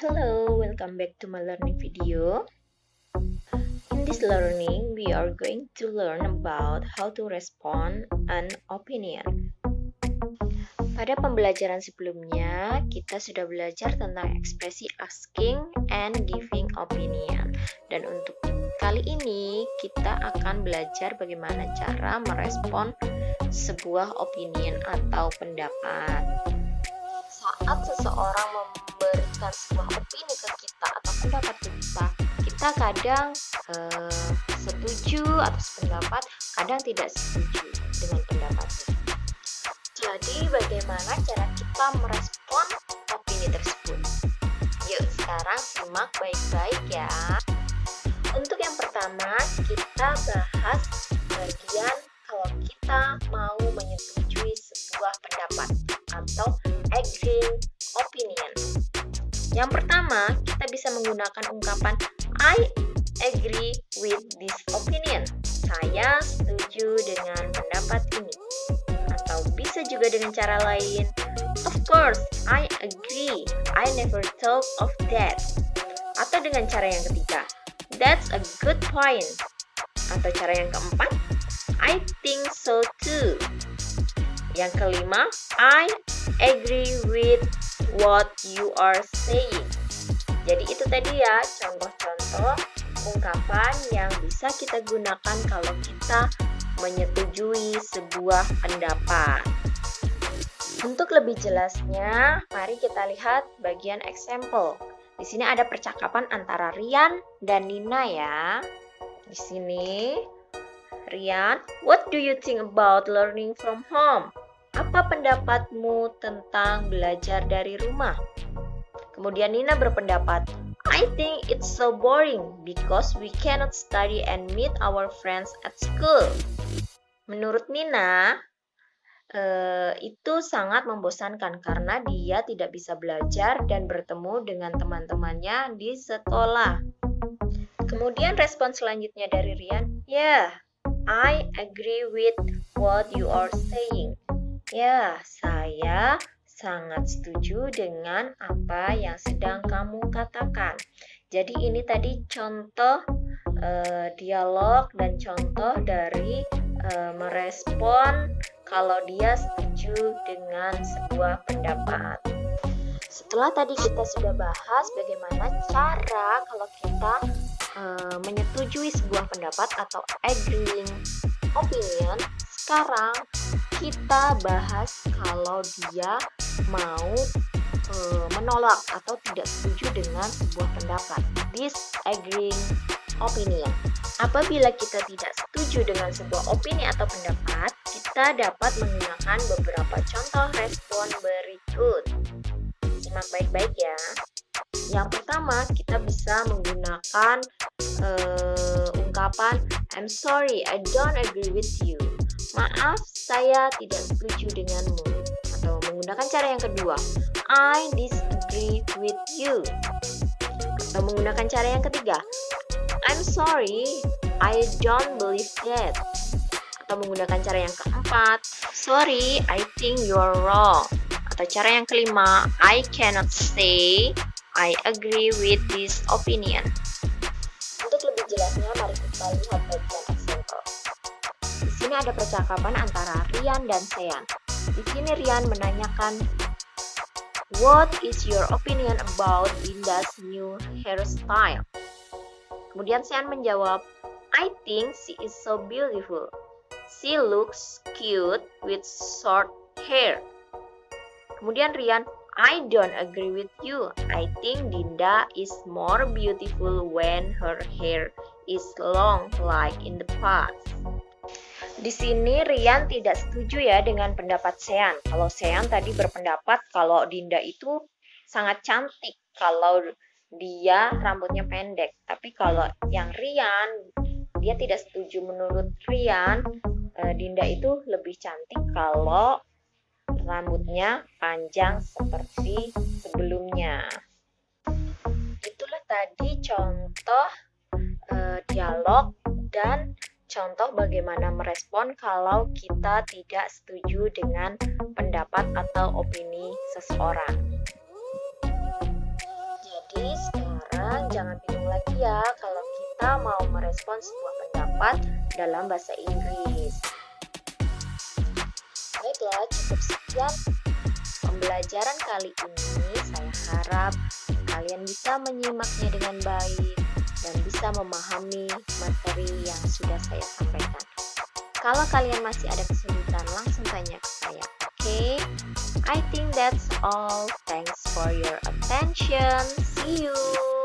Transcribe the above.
Hello, welcome back to my learning video. In this learning, we are going to learn about how to respond an opinion. Pada pembelajaran sebelumnya, kita sudah belajar tentang ekspresi asking and giving opinion. Dan untuk kali ini, kita akan belajar bagaimana cara merespon sebuah opinion atau pendapat. Saat seseorang memberikan sebuah opini ke kita atau pendapat ke kita kadang setuju atas pendapat, kadang tidak setuju dengan pendapatnya. Jadi bagaimana cara kita merespon opini tersebut? Yuk sekarang simak baik-baik ya. Untuk yang pertama, kita bahas bagian kalau kita mau menyetujui sebuah pendapat atau agreeing opinion. Yang pertama, kita bisa menggunakan ungkapan I agree with this opinion. Saya setuju dengan pendapat ini. Atau bisa juga dengan cara lain. Of course, I agree. I never thought of that. Atau dengan cara yang ketiga. That's a good point. Atau cara yang keempat. I think so too. Yang kelima, I agree with what you are saying. Jadi itu tadi ya contoh-contoh ungkapan yang bisa kita gunakan kalau kita menyetujui sebuah pendapat. Untuk lebih jelasnya, mari kita lihat bagian example. Di sini ada percakapan antara Rian dan Nina ya. Di sini, Rian, what do you think about learning from home? Apa pendapatmu tentang belajar dari rumah? Kemudian Nina berpendapat, I think it's so boring because we cannot study and meet our friends at school. Menurut Nina, itu sangat membosankan karena dia tidak bisa belajar dan bertemu dengan teman-temannya di sekolah. Kemudian respon selanjutnya dari Rian, yeah, I agree with what you are saying. Ya, saya sangat setuju dengan apa yang sedang kamu katakan. Jadi ini tadi contoh dialog dan contoh dari merespon kalau dia setuju dengan sebuah pendapat. Setelah tadi kita sudah bahas bagaimana cara kalau kita menyetujui sebuah pendapat atau agreeing opinion, sekarang kita bahas kalau dia mau menolak atau tidak setuju dengan sebuah pendapat, disagreeing opinion. Apabila kita tidak setuju dengan sebuah opini atau pendapat, kita dapat menggunakan beberapa contoh respon berikut. Simak baik-baik ya. Yang pertama, kita bisa menggunakan ungkapan I'm sorry, I don't agree with you. Maaf, saya tidak setuju denganmu. Atau menggunakan cara yang kedua, I disagree with you. Atau menggunakan cara yang ketiga, I'm sorry, I don't believe that. Atau menggunakan cara yang keempat, sorry, I think you're wrong. Atau cara yang kelima, I cannot say I agree with this opinion. Untuk lebih jelasnya, mari kita lihat bagian example. Di sini ada percakapan antara Rian dan Sean. Di sini Rian menanyakan, what is your opinion about Dinda's new hairstyle? Kemudian Sean menjawab, I think she is so beautiful. She looks cute with short hair. Kemudian Rian, I don't agree with you. I think Dinda is more beautiful when her hair is long like in the past. Di sini Rian tidak setuju ya dengan pendapat Sean. Kalau Sean tadi berpendapat kalau Dinda itu sangat cantik kalau dia rambutnya pendek. Tapi kalau yang Rian, dia tidak setuju. Menurut Rian, Dinda itu lebih cantik kalau rambutnya panjang seperti sebelumnya. Itulah tadi contoh dialog dan contoh bagaimana merespon kalau kita tidak setuju dengan pendapat atau opini seseorang. Jadi Jadi sekarang jangan bingung lagi ya kalau kita mau merespons sebuah pendapat dalam bahasa Inggris. Baiklah, cukup sekian pembelajaran kali ini. Saya harap kalian bisa menyimaknya dengan baik dan bisa memahami materi yang sudah saya sampaikan. Kalau kalian masih ada kesulitan, langsung tanya ke saya. Okay? I think that's all. Thanks for your attention. See you.